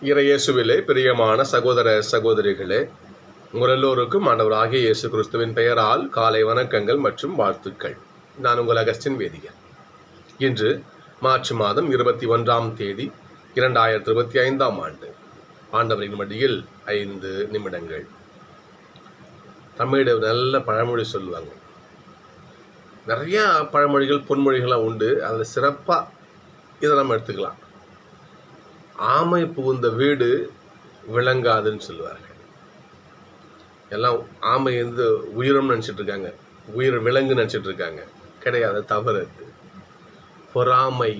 இறையேசுவிலே பிரியமான சகோதர சகோதரிகளே, உங்கள் எல்லோருக்கும் ஆண்டவராகிய இயேசு கிறிஸ்துவின் பெயரால் காலை வணக்கங்கள் மற்றும் வாழ்த்துக்கள். நான் உங்கள் அகஸ்டின் வேதியர். இன்று மார்ச் மாதம் 21ஆம் தேதி 2025ஆம் ஆண்டு. ஆண்டவரின் மடியில் 5 நிமிடங்கள். தமிழ் நல்ல பழமொழி சொல்லுவாங்க. நிறையா பழமொழிகள் பொன்மொழிகள்லாம் உண்டு. அதில் சிறப்பாக இதை நம்ம எடுத்துக்கலாம். ஆமை புகுந்த வீடு விளங்காதுன்னு சொல்லுவார்கள். எல்லாம் ஆமை வந்து உயிரம் நினச்சிட்டு இருக்காங்க, உயிர் விலங்கு நினச்சிட்டு இருக்காங்க. கிடையாது, தவறு. அது பொறாமை.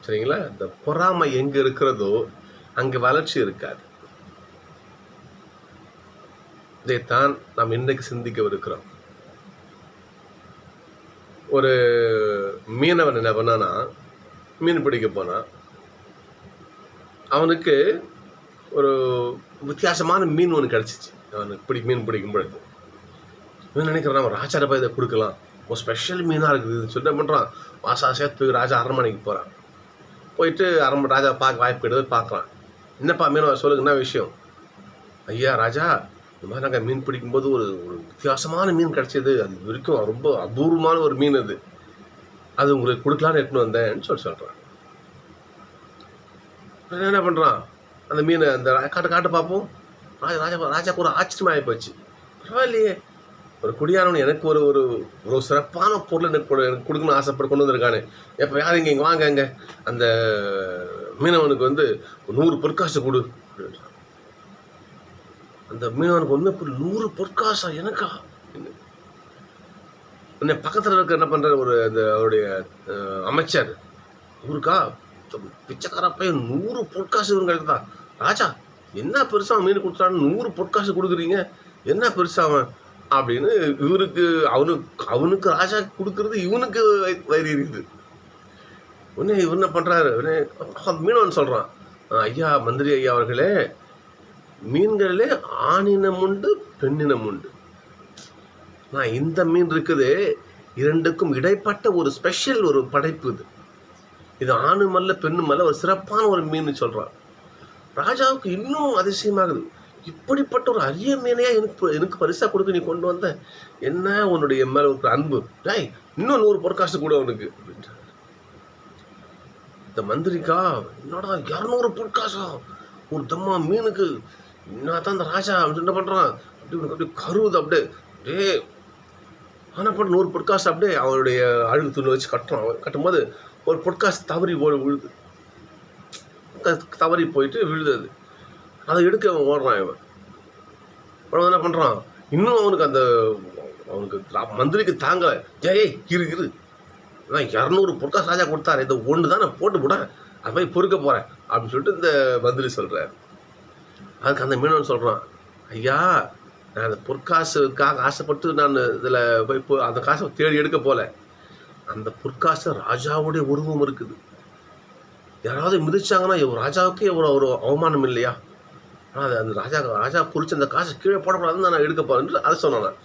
சரிங்களா? இந்த பொறாமை எங்கே இருக்கிறதோ அங்கே வளர்ச்சி இருக்காது. இதைத்தான் நாம் இன்றைக்கு சிந்திக்கவிருக்கிறோம். ஒரு மீனவன் என்ன பண்ணானா, மீன் பிடிக்க போனான். அவனுக்கு ஒரு வித்தியாசமான மீன் ஒன்று கிடச்சிச்சு. அவனுக்கு மீன் பிடிக்கும் பொழுது மீன் நினைக்கிறான், அவன் ராஜா போய் இதை கொடுக்கலாம், ஒரு ஸ்பெஷல் மீனாக இருக்குது சொல்லிட்டு பண்ணுறான். சேர்த்து ராஜா அரண்மனைக்கு போகிறான். போயிட்டு ராஜா பார்க்க வாய்ப்பு கிடையாது. பார்க்குறான். என்னப்பா மீன் சொல்லுங்க, என்ன விஷயம்? ஐயா ராஜா, இந்த மாதிரி நாங்கள் மீன் பிடிக்கும்போது ஒரு வித்தியாசமான மீன் கிடச்சிது. அது வரைக்கும் ரொம்ப அபூர்வமான ஒரு மீன். அது உங்களுக்கு கொடுக்கலான்னு எடுத்துன்னு வந்தேன்னு சொல்கிறான். என்ன பண்ணுறான், அந்த மீனை அந்த காட்டு பார்ப்போம். ராஜாக்கு ஒரு ஆச்சரியமாக போச்சு. பரவாயில்லையே, ஒரு குடியானவன் எனக்கு ஒரு ஒரு ஒரு சிறப்பான பொருள் எனக்கு கொடுக்கணும்னு ஆசைப்பட்டு கொண்டு வந்திருக்கானு. எப்போ யார் இங்கே வாங்க, அங்கே அந்த மீனவனுக்கு 100 பொற்காசு கொடு. அந்த மீனவனுக்கு 100 பொற்காசா எனக்கா? உன்னை பக்கத்தில் இருக்க என்ன பண்ணுற அவருடைய அமைச்சர், ஊருக்கா பிச்சைக்கார பையன் 100 பொற்காசு கிடைக்குதா? ராஜா என்ன பெருசாக மீன் கொடுத்தான்னு 100 பொற்காசு கொடுக்குறீங்க, என்ன பெருசாக அப்படின்னு அவனுக்கு ராஜா கொடுக்கறது இவனுக்கு வயிறு இருக்குது. உடனே இவர் என்ன பண்ணுறாரு, மீனவன் சொல்கிறான், ஐயா மந்திரி ஐயா அவர்களே, மீன்களிலே ஆணினம் உண்டு பெண்ணினம் உண்டு. நான் இந்த மீன் இருக்குது, இரண்டுக்கும் இடைப்பட்ட ஒரு ஸ்பெஷல் ஒரு படைப்பு. இது ஆணும் அல்ல பெண்ணும் அல்ல, ஒரு சிறப்பான ஒரு மீன் சொல்கிறான். ராஜாவுக்கு இன்னும் அதிசயமாகுது. இப்படிப்பட்ட ஒரு அரிய மீனையா எனக்கு பரிசாக கொடுக்க நீ கொண்டு வந்த, என்ன உன்னுடைய மேலே ஒரு அன்பு. டாய், இன்னும் 100 பொற்காசு கூட உனக்கு அப்படின்ட்டு. இந்த மந்திரிக்கா, என்னடா 200 பொற்காசா ஒரு தம்மா மீனுக்கு? நான் தான் இந்த ராஜா என்ன பண்ணுறான், அப்படி கருவுது. அப்படியே ஆனால் போட்டு 100 பொற்காசு அப்படியே அவருடைய அழுகு துணி வச்சு கட்டும்போது ஒரு பொற்காசு தவறி விழுது. தவறி போயிட்டு விழுது. அதை எடுக்க அவன் ஓடுறான். இவன் என்ன பண்ணுறான், இன்னும் அவனுக்கு மந்திரிக்கு தாங்கலை. இரு நான் 200 பொற்காசு ராஜா கொடுத்தாரு, இதை ஒன்று தான் நான் போட்டு விட, அதை போய் பொறுக்க போகிறேன் அப்படின்னு சொல்லிட்டு இந்த மந்திரி சொல்கிறார். அதுக்கு அந்த மீனவன் சொல்கிறான், ஐயா நான் அந்த பொற்காசுக்காக ஆசைப்பட்டு நான் இதில் போய் அந்த காசை தேடி எடுக்க போகல. அந்த பொற்காசு ராஜாவுடைய உருவம் இருக்குது. யாராவது மிதிச்சாங்கன்னா ராஜாவுக்கே எவ்வளோ ஒரு அவமானம் இல்லையா? ஆனால் அந்த ராஜா குறித்து அந்த காசை கீழே போடக்கூடாதுன்னு நான் எடுக்க போகிறேன் அதை சொன்னான்.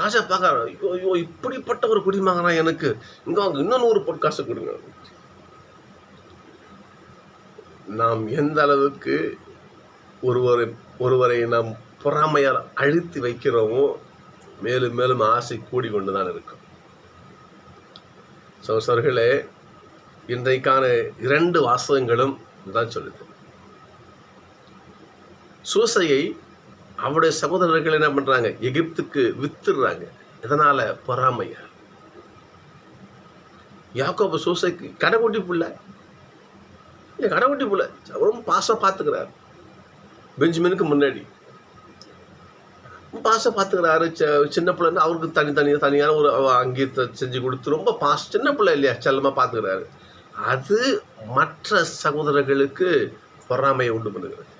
ராஜா பார்க்க, ஐயோ இப்படிப்பட்ட ஒரு குடிமகனா எனக்கு, அங்கே இன்னும் 100 பொற்காசு கொடுங்க. நாம் எந்த அளவுக்கு ஒருவரை நாம் பொறாமையால் அழுத்தி வைக்கிறோமோ மேலும் மேலும் ஆசை கூடிக்கொண்டு தான் இருக்கும். சகோதரர்களே, இன்றைக்கான 2 வாசகங்களும் தான் சொல்லுது. சூசையை அவருடைய சகோதரர்கள் என்ன பண்ணுறாங்க, எகிப்துக்கு வித்துடுறாங்க. இதனால் பொறாமையா. யாக்கோபு சூசைக்கு கடைக்குட்டி புள்ள ரொம்ப பாசம் பார்த்துக்கிறார். பெஞ்சமினுக்கு முன்னாடி பாசம் பார்த்துக்கிறாரு. சின்ன பிள்ளைன்னு அவருக்கு தனியான ஒரு அங்கீத்தை செஞ்சு கொடுத்து ரொம்ப சின்ன பிள்ளை இல்லையா, செல்லமாக பார்த்துக்கிறாரு. அது மற்ற சகோதரர்களுக்கு பொறாமையை உண்டு பண்ணுகிறது.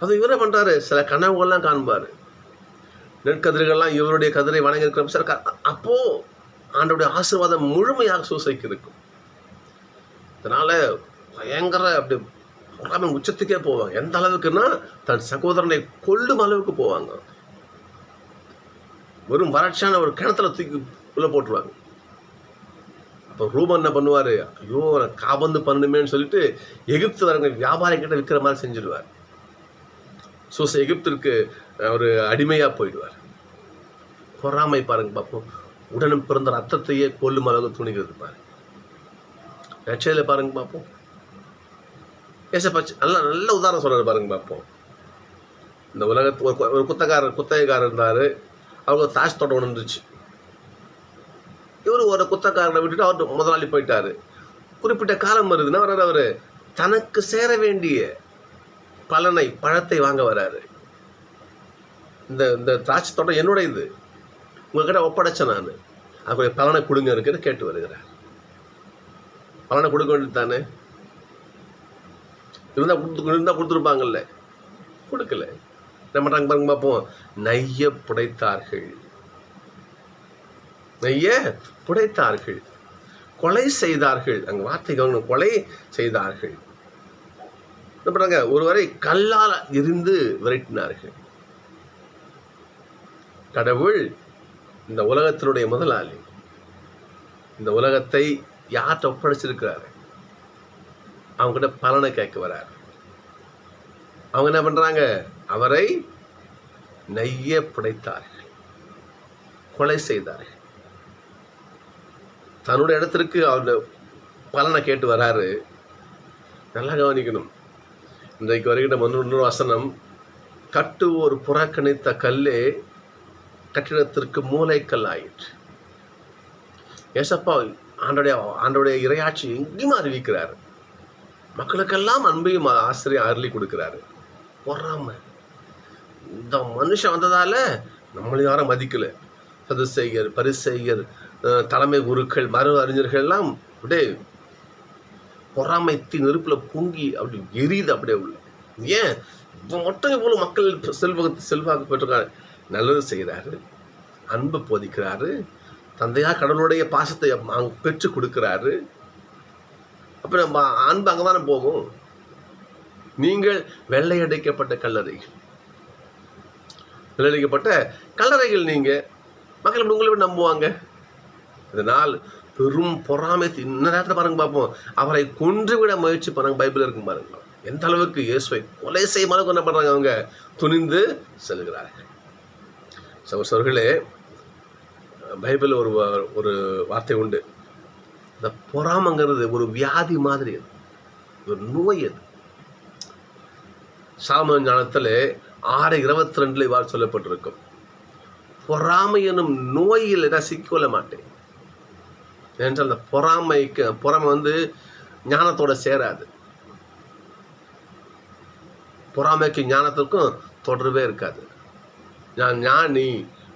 அது இவரே பண்ணுறாரு. சில கனவுகள்லாம் காண்பார். நெற்கதிர்கள்லாம் இவருடைய கதிரை வணங்கி இருக்கிற சார். அப்போது ஆண்டோடைய ஆசீர்வாதம் முழுமையாக சூசைக்கு இருக்கும். அதனால் பயங்கர அப்படி பொறாமை உச்சத்துக்கே போவாங்க. எந்த அளவுக்குன்னா தன் சகோதரனை கொல்லும் அளவுக்கு போவாங்க. வெறும் வறட்சியான ஒரு கிணத்துல தூக்கி உள்ள போட்டுருவாங்க. அப்போ ரூபன் என்ன பண்ணுவார், ஐயோ காபந்து பண்ணணுமேன்னு சொல்லிட்டு எகிப்து வரவங்க வியாபாரிகிட்ட விற்கிற மாதிரி செஞ்சிடுவார். எகிப்திற்கு ஒரு அடிமையாக போயிடுவார். பொறாமை பாருங்க பார்ப்போம். உடனும் பிறந்த ரத்தத்தையே கொல்லும் அளவு துணிகிறது பாருங்க. ரட்சையில் பாருங்க பார்ப்போம். ஏசப்பா நல்ல உதாரணம் சொல்றாரு பாருங்க பார்ப்போம். இந்த உலகத்து ஒரு குத்தகைக்காரர் இருந்தார். அவங்க தாஷ் தோட்டம் ஒன்று இருந்துச்சு. இவர் ஒரு குத்தக்காரனை விட்டுட்டு அவர் முதலாளி போயிட்டாரு. குறிப்பிட்ட காலம் வருதுன்னா வர்றாரு, அவர் தனக்கு சேர வேண்டிய பழத்தை வாங்க வராரு. இந்த திராட்சை தோட்டம் என்னோட இது, உங்ககிட்ட ஒப்படைச்சேன் நான், அவருடைய பலனை கொடுங்க இருக்குன்னு கேட்டு வருகிறார். பலனை கொடுக்க வேண்டியது தானே, இருந்தால் கொடுத்துருப்பாங்கல்ல, கொடுக்கல. என்ன பண்ணுறாங்க பாருங்க பார்ப்போம். நைய புடைத்தார்கள், கொலை செய்தார்கள். அங்கே வார்த்தை கவனம், கொலை செய்தார்கள். என்ன பண்ணுறாங்க, ஒருவரை கல்லால் எரிந்து விரட்டினார்கள். கடவுள் இந்த உலகத்தினுடைய முதலாளி. இந்த உலகத்தை யார்கிட்ட ஒப்படைச்சிருக்கிறாரு, அவங்ககிட்ட பலனை கேட்க வராரு. அவங்க என்ன பண்றாங்க, அவரை நைய புடைத்தார்கள், கொலை செய்தார்கள். தன்னுடைய இடத்திற்கு அவருடைய பலனை கேட்டு வராரு. நல்லா கவனிக்கணும். இன்றைக்கு வருகிற இன்னொரு வசனம், கட்டுவோர் புறக்கணித்த கல்லே கட்டிடத்திற்கு மூளைக்கல் ஆயிற்று. ஏசப்பா ஆண்டோடைய இறையாட்சி எங்கேயும் அறிவிக்கிறார். மக்களுக்கெல்லாம் அன்பையும் ஆசிரியம் அருளி கொடுக்கிறாரு. பொறாம, இந்த மனுஷன் வந்ததால நம்மளை யாரும் மதிக்கல. சதுசேயர், பரிசேயர், தலைமை குருக்கள், மறு அறிஞர்கள் எல்லாம் அப்படியே பொறாமைத்தி நெருப்பில் பொங்கி அப்படி எரியுது அப்படியே உள்ள. ஏன் இப்போ மட்டும் இவ்வளோ மக்கள் செல்வாக்கு பெற்றிருக்காரு. நல்லது செய்கிறாரு, அன்பு போதிக்கிறாரு, தந்தையாக கடவுளுடைய பாசத்தை பெற்று கொடுக்கிறாரு. அப்புறம் நம்ம அன்பு அங்கே தானே போகும். நீங்கள் வெள்ளையடைக்கப்பட்ட கல்லறைகள் நீங்கள் மக்கள் இப்படி உங்களை நம்புவாங்க. இதனால் பெரும் பொறாமை. இன்ன நேரத்தில் பாருங்க பார்ப்போம், அவரை கொன்றுவிட முயற்சி பண்ணாங்க. பைபிள் இருக்கும் பாருங்க, எந்த அளவுக்கு இயேசுவை கொலை செய்ய என்ன பண்ணுறாங்க, அவங்க துணிந்து செல்கிறார்கள். சகோதரர்களே, பைபிள் ஒரு வார்த்தை உண்டு. இந்த பொறாமைங்கிறது ஒரு வியாதி மாதிரி, அது ஒரு நோய். அது சாலமோன் ஞானத்தில் 6:22 இவ்வாறு சொல்லப்பட்டிருக்கும், பொறாமை எனும் நோயில் நான் சிக்கிக்கொள்ள மாட்டேன். ஏனென்றால் அந்த பொறாமை ஞானத்தோட சேராது. பொறாமைக்கு ஞானத்திற்கும் தொடர்பே இருக்காது. நான் ஞானி,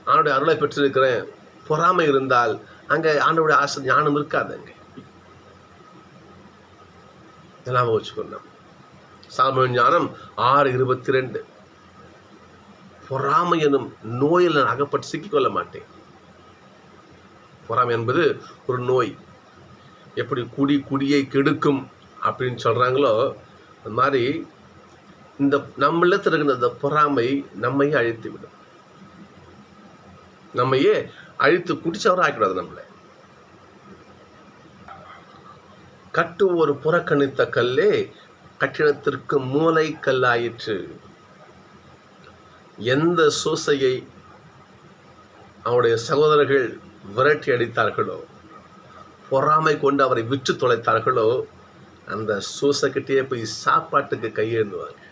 ஆண்டோடைய அருளை பெற்றிருக்கிறேன், பொறாமை இருந்தால் அங்கே ஆண்டோடைய ஆசை ஞானம் இருக்காது. அங்கே எல்லாம் வச்சுக்கணும். சாலமோன் ஞானம் 6:22, பொறாமை எனும் நோயில் நான் அகப்பட்டு சிக்கிக்கொள்ள மாட்டேன். பொறாமை என்பது ஒரு நோய். எப்படி குடியை கெடுக்கும் அப்படின்னு சொல்கிறாங்களோ, அந்த மாதிரி இந்த நம்மளத்தில் இருக்கிற இந்த பொறாமை நம்மையே அழித்து விடும். நம்மையே அழித்து குடிச்சவராக ஆக்கிடாது நம்மளை. கட்டுவோர் புறக்கணித்த கல்லே கட்டிடத்திற்கு மூளை கல்லாயிற்று. எந்த சூசையை அவருடைய சகோதரர்கள் விரட்டி அடித்தார்களோ, பொறாமை கொண்டு அவரை விற்று தொலைத்தார்களோ, அந்த சூசைக்கிட்டே போய் சாப்பாட்டுக்கு கையேந்துவாங்க.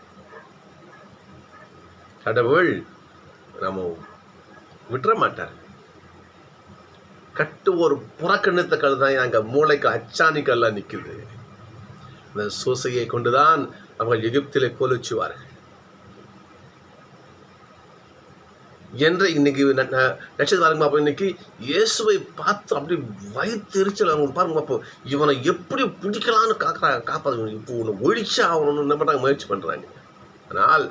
கடவுள் நம்ம விட்டுற மாட்டார். ஒரு புறக்கணித்த கல் தான் அங்கே மூளைக்கு அச்சாணி கல்லாக நிற்குது. அந்த சூசையை கொண்டுதான் அவர்கள் எகிப்திலே கொலுச்சுவார்கள் என்று இன்னைக்கு நட்சத்திரம் பாருங்க பார்ப்போம். இன்னைக்கு இயேசுவை பார்த்து அப்படி வயிற்றுச்சல் அவங்க பாருங்க பார்ப்போம். இவனை எப்படி பிடிக்கலான்னு காப்பாது. இப்போ ஒன்று ஒழிச்சா அவனு என்ன பண்ணுறாங்க, முயற்சி பண்ணுறாங்க. ஆனால்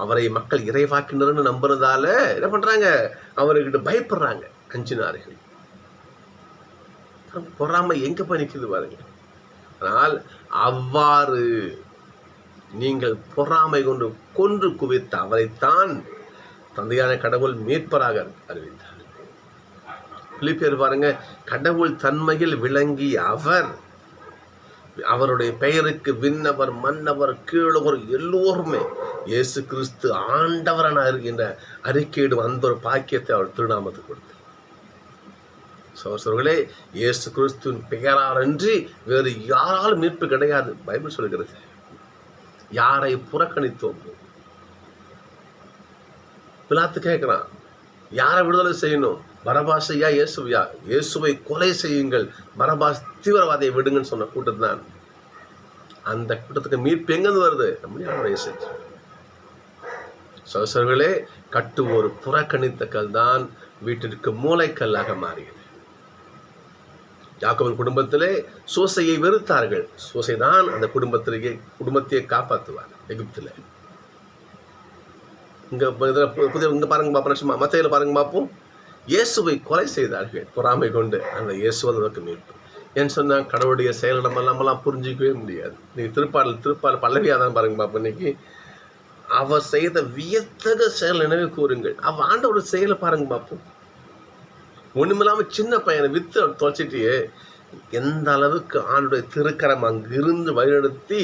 அவரை மக்கள் இறைவாக்கினர்னு நம்புறதால என்ன பண்ணுறாங்க, அவர்கிட்ட பயப்படுறாங்க, அஞ்சினார்கள். பொறாமை எங்கே போய் நிற்குது பாருங்க. ஆனால் அவ்வாறு நீங்கள் பொறாமை கொன்று குவித்த அவரைத்தான் தந்தையான கடவுள் மீட்பராக அறிவித்தார். பிலிப்பியர் பாருங்க, கடவுள் தன்மையில் விளங்கிய அவருடைய பெயருக்கு விண்ணவர் மன்னவர் கீழவர் எல்லோருமே இயேசு கிறிஸ்து ஆண்டவரான இருக்கின்ற அறிக்கையிடும் அந்த ஒரு பாக்கியத்தை அவர் திருநாமத்துக்கு கொடுத்தார். சகோதரர்களே, இயேசு கிறிஸ்துவின் பெயராலன்றி வேறு யாராலும் மீட்பு கிடையாது. பைபிள் சொல்கிறது. யாரை புறக்கணித்தோம்? பிலாத்து கேட்கிறான், யாரை விடுதலை செய்யணும்? பரபாசையா இயேசுவையா? இயேசுவை கொலை செய்யுங்கள், பரபாஸ் தீவிரவாதியை விடுங்கன்னு சொன்ன கூட்டம் தான். அந்த கூட்டத்துக்கு மீட்பு எங்கிருந்து வருது? நம்முடைய சகோதரர்களே, கட்டுவோர் புறக்கணித்த கல் தான் வீட்டிற்கு மூளைக்கல்லாக மாறியது. யாக்கோபின் குடும்பத்திலே சோசையை வெறுத்தார்கள். சோசை தான் அந்த குடும்பத்தையே காப்பாற்றுவார். எகிப்தில் இங்க பாருங்க பாப்போம், மத்தேயுல பாருங்க பார்ப்போம். இயேசுவை கொலை செய்தார்கள் பொறாமை கொண்டு. அந்த இயேசுவை நமக்கு மீட்பு. ஏன்னு சொன்னால் கடவுளுடைய செயலிடம் நம்மளாம் புரிஞ்சிக்கவே முடியாது. இன்னைக்கு திருப்பாடல் பல்லவியாதான் பாருங்க பார்ப்போம். இன்னைக்கு அவ செய்த வியத்தக செயல் நினைவு கூறுங்கள். அவ ஆண்டோட செயலை பாருங்க பார்ப்போம். ஒண்ணுமில்லாம சின்ன பையனை வித்து தொலைச்சிட்டு எந்த அளவுக்கு ஆண்டுடைய திருக்கரம் அங்கு இருந்து வழிநடத்தி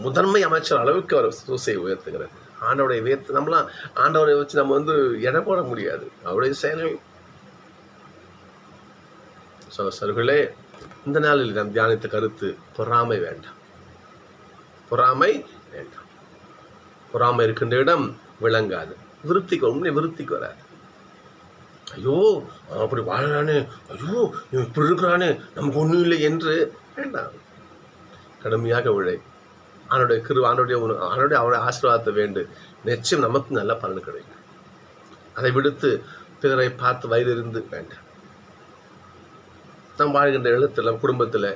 முதன்மை அமைச்சர் அளவுக்கு அவர் சூசையை உயர்த்துகிறார். ஆண்டவருடைய உயர்த்து நம்மளாம் ஆண்டவரை வச்சு நம்ம எடை போட முடியாது. அவருடைய செயல்கள். சகோதரர்களே, இந்த நாளில் நாம் தியானித்த கருத்து, பொறாமை வேண்டாம். பொறாமை வேண்டாம். பொறாமை இருக்கின்ற இடம் விளங்காது. விருத்திக்கு வராது. ஐயோ அப்படி வாழறானே, ஐயோ இப்படி இருக்கிறானே, நமக்கு ஒன்றும் இல்லை என்று வேண்டாம். கடுமையாக உழை, அவருடைய ஆசீர்வாதத்தை வேண்டு, நிச்சயம் நமக்கு நல்ல பலன் கிடைக்கும். அதை விடுத்து பிறரை பார்த்து வயதிருந்து வேண்டாம். நம் வாழ்கின்ற இடத்துல, நம் குடும்பத்தில்,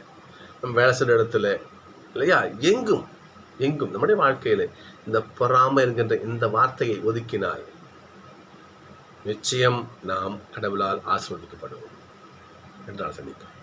நம் வேலை செய்கிற இடத்துல, இல்லையா, எங்கும் நம்முடைய வாழ்க்கையில் இந்த பொறாமை என்கின்ற இந்த வார்த்தையை ஒதுக்கினால் நிச்சயம் நாம் கடவுளால் ஆசீர்வதிக்கப்படுவோம் என்றால் சந்திப்போம்.